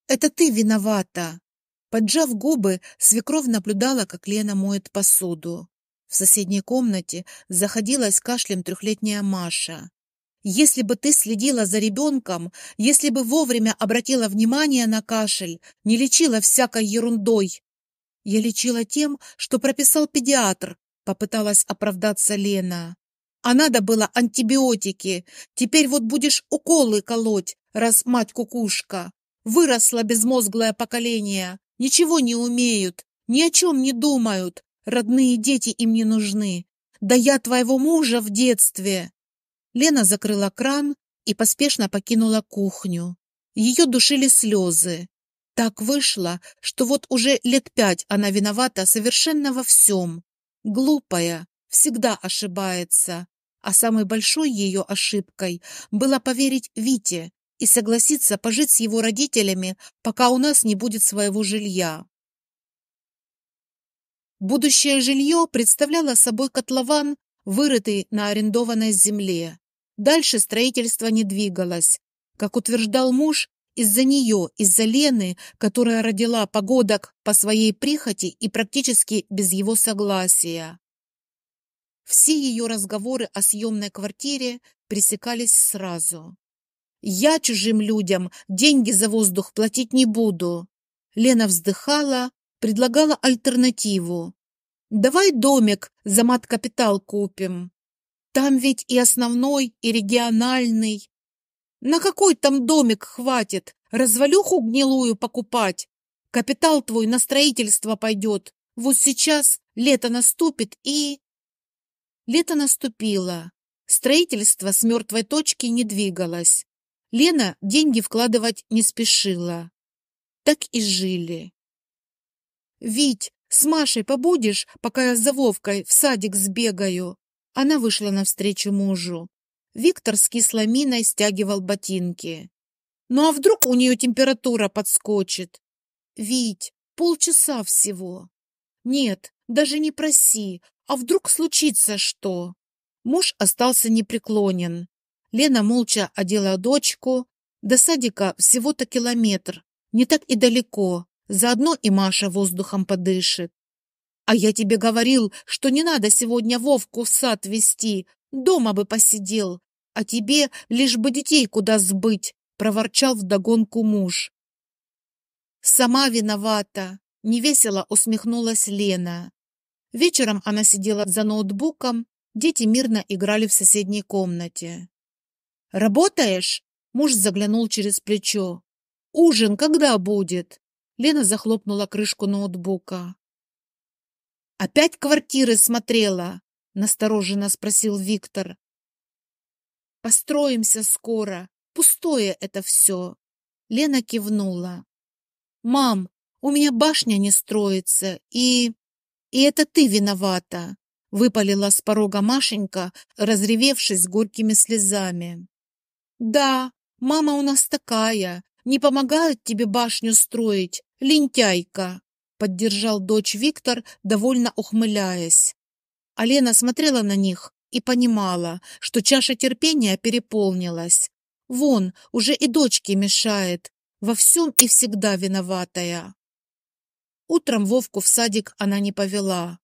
Это ты виновата. Поджав губы, свекровь наблюдала, как Лена моет посуду. В соседней комнате заходилась кашлем трехлетняя Маша. Если бы ты следила за ребенком, если бы вовремя обратила внимание на кашель, не лечила всякой ерундой. Я лечила тем, что прописал педиатр, попыталась оправдаться Лена. А надо было антибиотики. Теперь вот будешь уколы колоть, раз мать кукушка. Выросло безмозглое поколение. Ничего не умеют, ни о чем не думают. Родные дети им не нужны. Да я твоего мужа в детстве. Лена закрыла кран и поспешно покинула кухню. Ее душили слезы. Так вышло, что вот уже лет 5 она виновата совершенно во всем. Глупая, всегда ошибается. А самой большой ее ошибкой было поверить Вите и согласиться пожить с его родителями, пока у нас не будет своего жилья. Будущее жилье представляло собой котлован, вырытый на арендованной земле. Дальше строительство не двигалось. Как утверждал муж, из-за нее, из-за Лены, которая родила погодок по своей прихоти и практически без его согласия. Все ее разговоры о съемной квартире пресекались сразу. «Я чужим людям деньги за воздух платить не буду». Лена вздыхала, предлагала альтернативу. «Давай домик за мат-капитал купим. Там ведь и основной, и региональный. На какой там домик хватит? Развалюху гнилую покупать? Капитал твой на строительство пойдет. Вот сейчас лето наступит и...» Лето наступило. Строительство с мертвой точки не двигалось. Лена деньги вкладывать не спешила. Так и жили. «Вить, с Машей побудешь, пока я за Вовкой в садик сбегаю?» Она вышла навстречу мужу. Виктор с кислой миной стягивал ботинки. «Ну а вдруг у нее температура подскочит?» «Вить, полчаса всего». «Нет, даже не проси, а вдруг случится что?» Муж остался непреклонен. Лена молча одела дочку. До садика всего-то километр, не так и далеко. Заодно и Маша воздухом подышит. «А я тебе говорил, что не надо сегодня Вовку в сад везти, дома бы посидел, а тебе лишь бы детей куда сбыть», — проворчал вдогонку муж. «Сама виновата», — невесело усмехнулась Лена. Вечером она сидела за ноутбуком, дети мирно играли в соседней комнате. «Работаешь?» — муж заглянул через плечо. «Ужин когда будет?» Лена захлопнула крышку ноутбука. «Опять квартиры смотрела?» — настороженно спросил Виктор. «Построимся скоро. Пустое это все». Лена кивнула. «Мам, у меня башня не строится, и это ты виновата», — выпалила с порога Машенька, разревевшись горькими слезами. «Да, мама у нас такая, не помогает тебе башню строить, лентяйка», — поддержал дочь Виктор, довольно ухмыляясь. А Лена смотрела на них и понимала, что чаша терпения переполнилась. Вон, уже и дочке мешает, во всем и всегда виноватая. Утром Вовку в садик она не повела.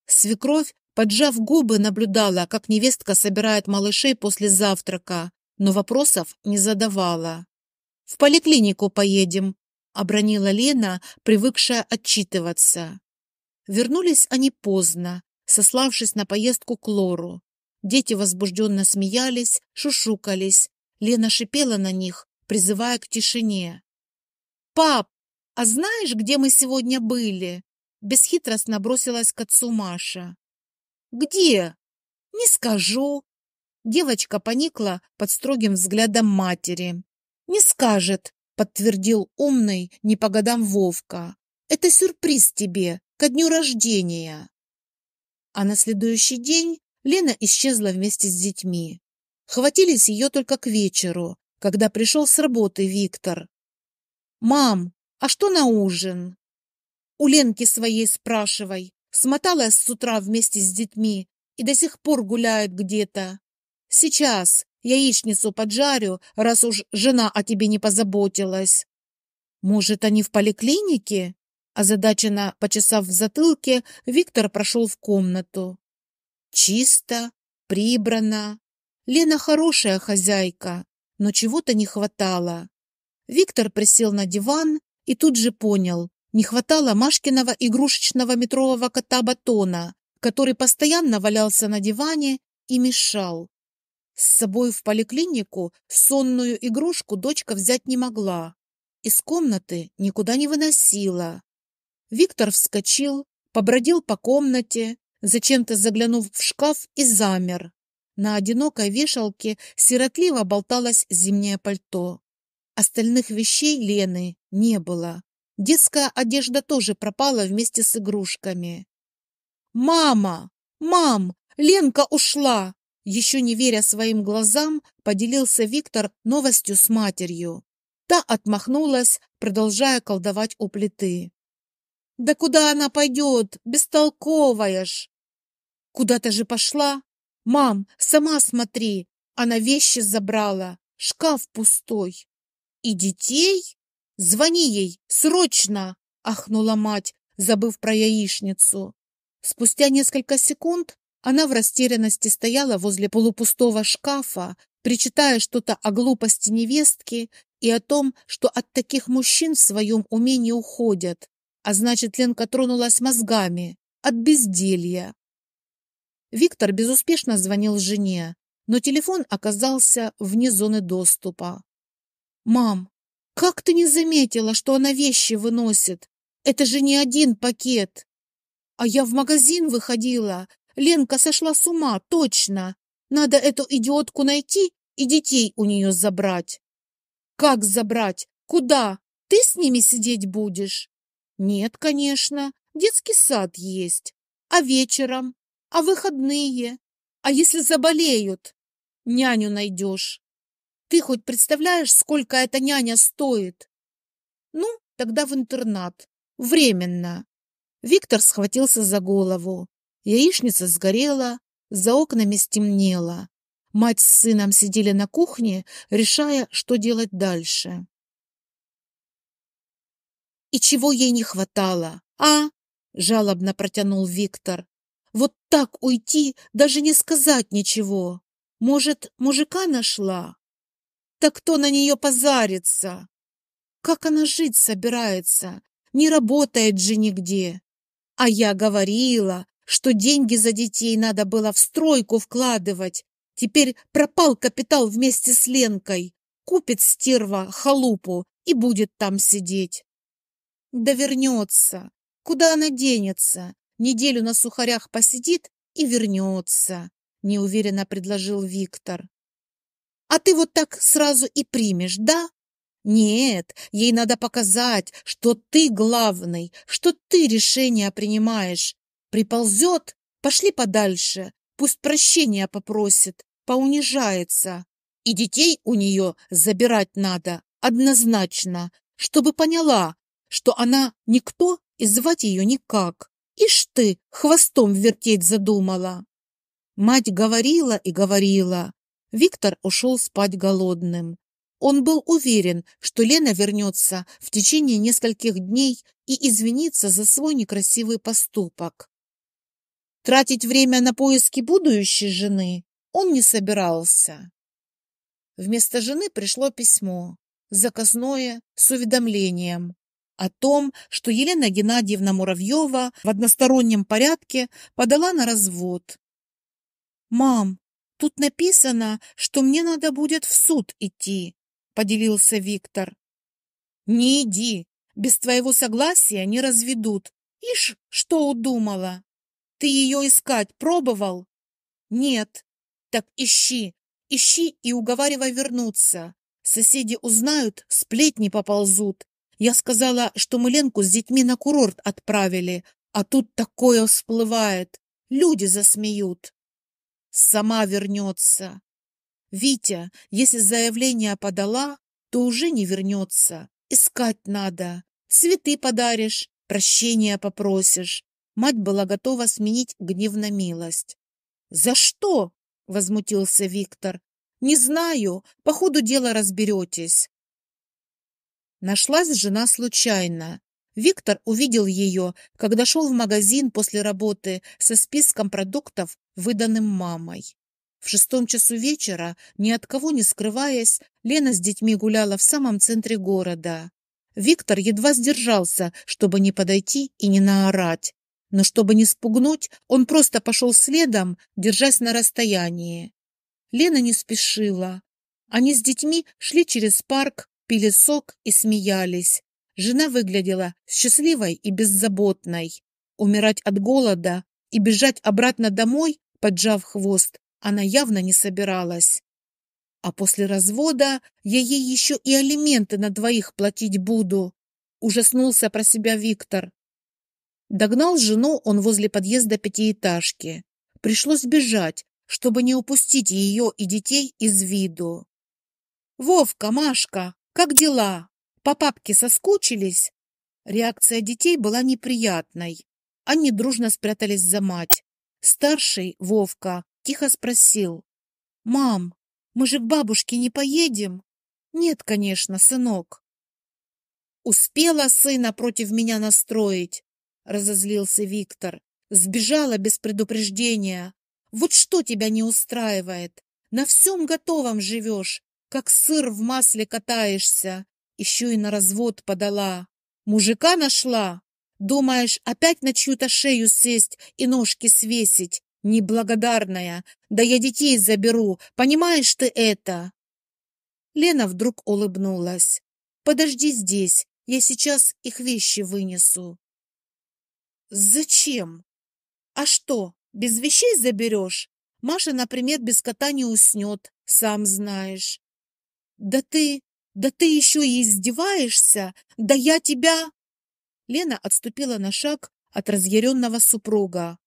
Свекровь, поджав губы, наблюдала, как невестка собирает малышей после завтрака, но вопросов не задавала. «В поликлинику поедем», — обронила Лена, привыкшая отчитываться. Вернулись они поздно, сославшись на поездку к Лору. Дети возбужденно смеялись, шушукались. Лена шипела на них, призывая к тишине. «Пап, а знаешь, где мы сегодня были?» Бесхитростно бросилась к отцу Маша. «Где?» «Не скажу». Девочка поникла под строгим взглядом матери. «Не скажет», — подтвердил умный не по годам Вовка. «Это сюрприз тебе, ко дню рождения». А на следующий день Лена исчезла вместе с детьми. Хватились ее только к вечеру, когда пришел с работы Виктор. «Мам, а что на ужин?» «У Ленки своей спрашивай. Смоталась с утра вместе с детьми и до сих пор гуляет где-то. Сейчас яичницу поджарю, раз уж жена о тебе не позаботилась». Может, они в поликлинике? Озадаченно почесав в затылке, Виктор прошел в комнату. Чисто, прибрано. Лена хорошая хозяйка, но чего-то не хватало. Виктор присел на диван и тут же понял, не хватало Машкиного игрушечного метрового кота Батона, который постоянно валялся на диване и мешал. С собой в поликлинику сонную игрушку дочка взять не могла. Из комнаты никуда не выносила. Виктор вскочил, побродил по комнате, зачем-то заглянув в шкаф и замер. На одинокой вешалке сиротливо болталось зимнее пальто. Остальных вещей Лены не было. Детская одежда тоже пропала вместе с игрушками. «Мама! Мам! Ленка ушла!» Еще не веря своим глазам, поделился Виктор новостью с матерью. Та отмахнулась, продолжая колдовать у плиты. «Да куда она пойдет? Бестолковая ж!» «Куда-то же пошла? Мам, сама смотри, она вещи забрала, шкаф пустой». «И детей? Звони ей, срочно!» — ахнула мать, забыв про яичницу. Спустя несколько секунд она в растерянности стояла возле полупустого шкафа, причитая что-то о глупости невестки и о том, что от таких мужчин в своем уме не уходят, а значит, Ленка тронулась мозгами от безделья. Виктор безуспешно звонил жене, но телефон оказался вне зоны доступа. «Мам, как ты не заметила, что она вещи выносит? Это же не один пакет!» «А я в магазин выходила. Ленка сошла с ума, точно. Надо эту идиотку найти и детей у нее забрать». «Как забрать? Куда? Ты с ними сидеть будешь?» «Нет, конечно. Детский сад есть. А вечером? А выходные? А если заболеют? Няню найдешь. Ты хоть представляешь, сколько эта няня стоит?» «Ну, тогда в интернат. Временно». Виктор схватился за голову. Яичница сгорела, за окнами стемнело. Мать с сыном сидели на кухне, решая, что делать дальше. «И чего ей не хватало, а?» — жалобно протянул Виктор. «Вот так уйти, даже не сказать ничего. Может, мужика нашла? Так кто на нее позарится? Как она жить собирается? Не работает же нигде. А я говорила, что деньги за детей надо было в стройку вкладывать. Теперь пропал капитал вместе с Ленкой. Купит стерва халупу и будет там сидеть». «Да вернется. Куда она денется? Неделю на сухарях посидит и вернется», — неуверенно предложил Виктор. «А ты вот так сразу и примешь, да? Нет, ей надо показать, что ты главный, что ты решения принимаешь. Приползет, пошли подальше, пусть прощения попросит, поунижается. И детей у нее забирать надо однозначно, чтобы поняла, что она никто и звать ее никак. Ишь ты, хвостом вертеть задумала». Мать говорила и говорила. Виктор ушел спать голодным. Он был уверен, что Лена вернется в течение нескольких дней и извинится за свой некрасивый поступок. Тратить время на поиски будущей жены он не собирался. Вместо жены пришло письмо, заказное, с уведомлением о том, что Елена Геннадьевна Муравьева в одностороннем порядке подала на развод. «Мам, тут написано, что мне надо будет в суд идти», — поделился Виктор. «Не иди, без твоего согласия не разведут. Ишь, что удумала? Ты ее искать пробовал?» «Нет». «Так ищи, ищи и уговаривай вернуться. Соседи узнают, сплетни поползут. Я сказала, что мы Ленку с детьми на курорт отправили, а тут такое всплывает. Люди засмеют». «Сама вернется. Витя, если заявление подала, то уже не вернется. Искать надо. Цветы подаришь, прощения попросишь». Мать была готова сменить гнев на милость. «За что?» — возмутился Виктор. «Не знаю, по ходу дела разберетесь». Нашлась жена случайно. Виктор увидел ее, когда шел в магазин после работы со списком продуктов, выданным мамой. В 6 часу вечера, ни от кого не скрываясь, Лена с детьми гуляла в самом центре города. Виктор едва сдержался, чтобы не подойти и не наорать. Но чтобы не спугнуть, он просто пошел следом, держась на расстоянии. Лена не спешила. Они с детьми шли через парк, пили сок и смеялись. Жена выглядела счастливой и беззаботной. Умирать от голода и бежать обратно домой, поджав хвост, она явно не собиралась. А после развода я ей еще и алименты на двоих платить буду. Ужаснулся про себя Виктор. Догнал жену он возле подъезда пятиэтажки. Пришлось бежать, чтобы не упустить ее и детей из виду. «Вовка, Машка, как дела? По папке соскучились?» Реакция детей была неприятной. Они дружно спрятались за мать. Старший, Вовка, тихо спросил: «Мам, мы же к бабушке не поедем?» «Нет, конечно, сынок». «Успела сына против меня настроить», — разозлился Виктор. «Сбежала без предупреждения. Вот что тебя не устраивает? На всем готовом живешь, как сыр в масле катаешься. Еще и на развод подала. Мужика нашла? Думаешь, опять на чью-то шею сесть и ножки свесить? Неблагодарная. Да я детей заберу, понимаешь ты это?» Лена вдруг улыбнулась. «Подожди здесь, я сейчас их вещи вынесу». «Зачем? А что, без вещей заберешь? Маша, например, без кота не уснет, сам знаешь». «Да ты еще и издеваешься? Да я тебя...» Лена отступила на шаг от разъяренного супруга.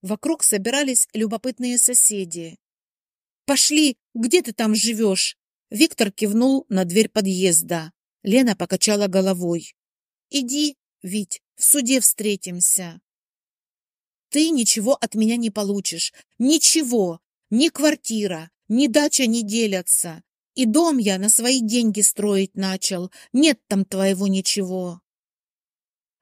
Вокруг собирались любопытные соседи. «Пошли, где ты там живешь?» Виктор кивнул на дверь подъезда. Лена покачала головой. «Иди, Вить, в суде встретимся». «Ты ничего от меня не получишь. Ничего. Ни квартира, ни дача не делятся. И дом я на свои деньги строить начал. Нет там твоего ничего».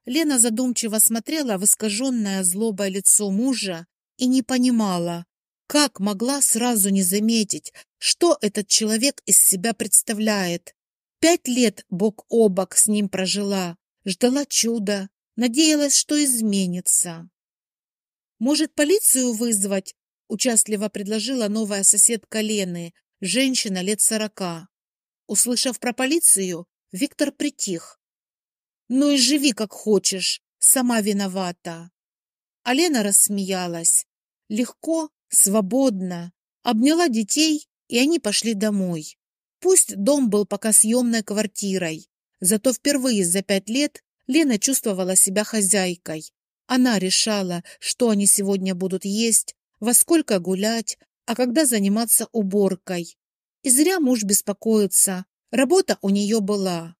Лена задумчиво смотрела в искаженное злобой лицо мужа и не понимала, как могла сразу не заметить, что этот человек из себя представляет. 5 лет бок о бок с ним прожила, ждала чуда, надеялась, что изменится. «Может, полицию вызвать?» – участливо предложила новая соседка Лены, женщина лет 40. Услышав про полицию, Виктор притих. «Ну и живи как хочешь, сама виновата». А Лена рассмеялась. Легко, свободно, обняла детей, и они пошли домой. Пусть дом был пока съемной квартирой, зато впервые за 5 лет Лена чувствовала себя хозяйкой. Она решала, что они сегодня будут есть, во сколько гулять, а когда заниматься уборкой. И зря муж беспокоится, работа у нее была.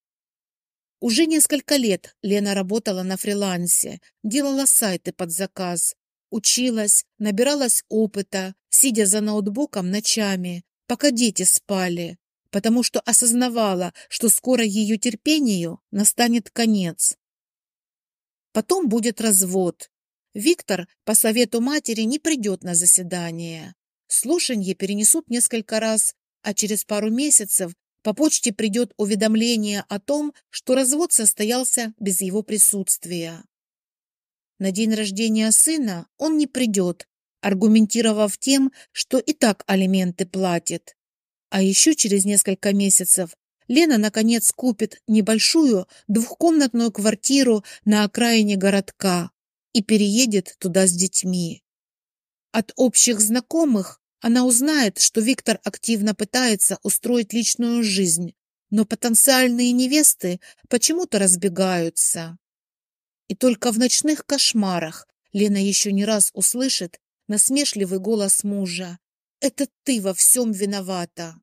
Уже несколько лет Лена работала на фрилансе, делала сайты под заказ, училась, набиралась опыта, сидя за ноутбуком ночами, пока дети спали, потому что осознавала, что скоро ее терпению настанет конец. Потом будет развод. Виктор по совету матери не придет на заседание. Слушанье перенесут несколько раз, а через пару месяцев по почте придет уведомление о том, что развод состоялся без его присутствия. На день рождения сына он не придет, аргументировав тем, что и так алименты платит. А еще через несколько месяцев Лена наконец купит небольшую двухкомнатную квартиру на окраине городка и переедет туда с детьми. От общих знакомых она узнает, что Виктор активно пытается устроить личную жизнь, но потенциальные невесты почему-то разбегаются. И только в ночных кошмарах Лена еще не раз услышит насмешливый голос мужа: «Это ты во всем виновата».